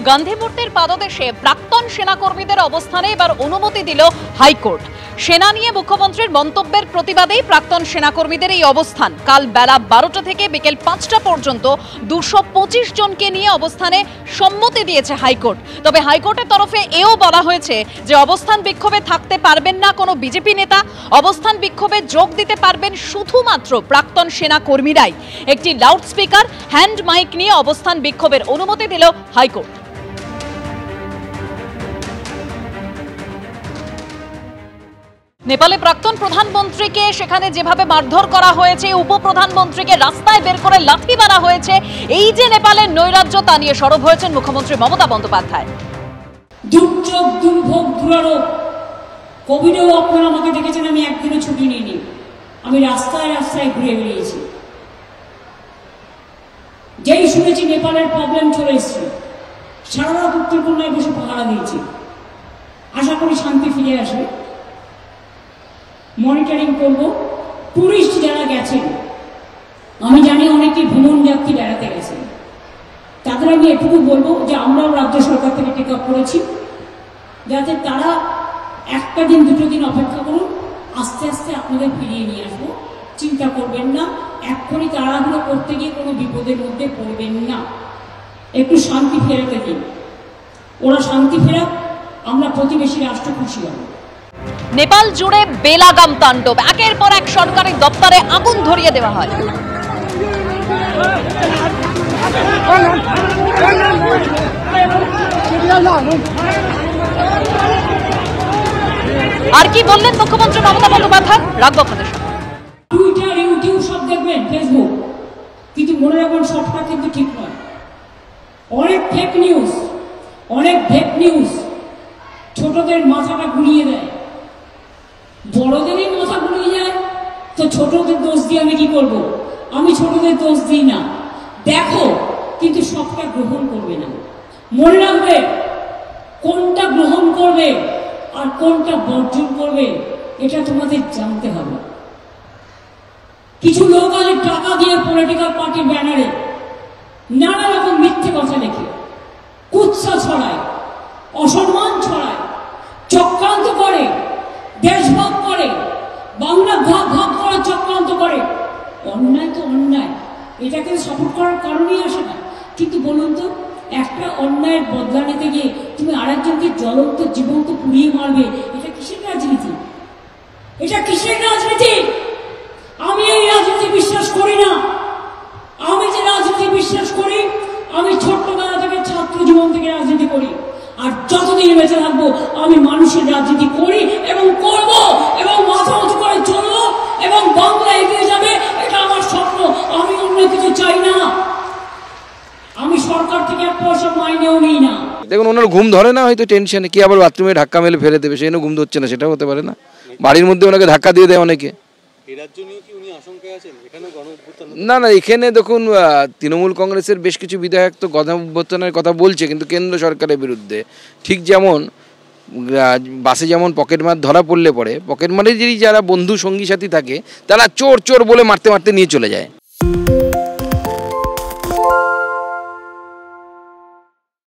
গান্ধী মূর্তির পাদদেশে প্রাক্তন সেনাকর্মীদের অবস্থানে এবার অনুমতি দিল হাইকোর্ট। সেনা নিয়ে মুখ্যমন্ত্রীর মন্তব্যের প্রতিবাদেই প্রাক্তন সেনাকর্মীদের এই অবস্থান। কাল বেলা 12টা থেকে বিকেল 5টা পর্যন্ত 225 জনকে নিয়ে অবস্থানে সম্মতি দিয়েছে হাইকোর্ট। তবে হাইকোর্টের তরফে এও বলা হয়েছে যে অবস্থান বিক্ষোভে থাকতে পারবেন না কোনো বিজেপি নেতা, অবস্থান বিক্ষোভে যোগ দিতে পারবেন শুধুমাত্র প্রাক্তন সেনাকর্মীরাই। একটি লাউডস্পিকার, হ্যান্ড মাইক নিয়ে অবস্থান বিক্ষোভের অনুমতি দিল হাইকোর্ট। নেপালে প্রাক্তন প্রধানমন্ত্রীকে সেখানে যেভাবে মারধর করা হয়েছে, উপপ্রধানমন্ত্রীকে রাস্তায় বের করে লাথি মারা হয়েছে, এই যে নেপালের নৈরাজ্য, তা নিয়ে সরব হয়েছেন মুখ্যমন্ত্রী মমতা বন্দ্যোপাধ্যায়। দুর্যোগ, দুর্ভোগ, দুরারোগ, কোভিডেও আপনারা আমাকে দেখেছেন আমি একদিনও ছুটি নিইনি। আমি রাস্তায় রাস্তায় ঘুরে বেরিয়েছি। যেই শুনেছি নেপালের প্রবলেম চলে এসছে, সারা রাত উত্তরকন্যায় বসে পাহারা দিয়েছি। আশা করি শান্তি ফিরে আসবে। মনিটরিং করব। টুরিস্ট যারা গেছেন, আমি জানি অনেকে ভ্রমণ যাত্রী বেড়াতে গেছেন, তাদের আমি এটুকু বলবো যে আমরাও রাজ্য সরকার থেকে টেক আপ করেছি, যাতে তারা একটা দিন দুটো দিন অপেক্ষা করুন, আস্তে আস্তে আপনাদের ফিরিয়ে নিয়ে আসবো। চিন্তা করবেন না, এক্ষুনি তাড়াহুড়ো করতে গিয়ে কোনো বিপদের মধ্যে পড়বেন না। একটু শান্তি ফেরাতে দিন, ওরা শান্তি ফেরাক, আমরা প্রতিবেশী রাষ্ট্র খুশি হব। নেপাল জুড়ে বেলাগাম তাণ্ডব, একের পর এক সরকারি দপ্তরে আগুন ধরিয়ে দেওয়া হয়। আর কি বললেন মুখ্যমন্ত্রী মমতা বন্দ্যোপাধ্যায়, রাখবো আপনাদের সাথে। টুইটার, ইউটিউব সব দেখবেন, ফেসবুক, কিন্তু মনে রাখবেন সবটা কিন্তু ঠিক নয়। অনেক ফেক নিউজ, অনেক ফেক নিউজ ছোটদের মাথাটা ঘুরিয়ে দেয়। বড়দেরই মাথা ঘুরিয়ে যায়, তো ছোটদের দোষ দিয়ে আমি কি করব? আমি ছোটদের দোষ দিই না। দেখো, কিন্তু সবটা গ্রহণ করবে না। মনে রাখবে কোনটা গ্রহণ করবে আর কোনটা বর্জন করবে, এটা তোমাদের জানতে হবে। কিছু লোক আজ টাকা দিয়ে পলিটিক্যাল পার্টির ব্যানারে নানা রকম মিথ্যে কথা লেখে, কুৎসা ছড়ায়, অসম্মান ছড়ায়, চক্রান্ত করে, দেশভাগ করে, বাংলা ভাগ ভাগ করার চক্রান্ত করে। অন্যায় তো অন্যায়, এটাকে সাপোর্ট করার কারণেই আসে না। কিন্তু বলুন তো, একটা অন্যায়ের বদলা নিতে গিয়ে তুমি আরেকজনকে জ্বলন্ত জীবন্ত পুড়িয়ে মারবে, এটা কিসের রাজনীতি? এটা কিসের রাজনীতি? আমি এই রাজনীতি বিশ্বাস করি না। আমি যে রাজনীতি বিশ্বাস করি, আমি ছোট্টবেলা থেকে ছাত্র জীবন থেকে রাজনীতি করি, আর যতদিন বেঁচে থাকবো আমি মানুষের রাজনীতি করি এবং করব, এবং মাথা উঁচু করে চলবো, এবং বাংলা এগিয়ে যাবে, এটা আমার স্বপ্ন। আমি অন্য কিছু চাই না। আমি সরকার থেকে এক পয়সা মাইনেও নিই না। দেখুন, ওনার ঘুম ধরে না, হয়তো টেনশনে, কি আবার বাথরুমে ধাক্কা মেলে ফেলে দেবে, সেই জন্য ঘুম ধরছে না, সেটাও হতে পারে না। বাড়ির মধ্যে ওনাকে ধাক্কা দিয়ে দেয় অনেকে। না না, এখানে দেখুন, তৃণমূল কংগ্রেসের বেশ কিছু বিধায়ক তো গণঅভ্যুত্থানের কথা বলছে, কিন্তু কেন্দ্র সরকারের বিরুদ্ধে। ঠিক যেমন বাসে যেমন পকেটমার ধরা পড়লে পরে পকেটমারেরই যারা বন্ধু সঙ্গী সাথী থাকে, তারা চোর চোর বলে মারতে মারতে নিয়ে চলে যায়।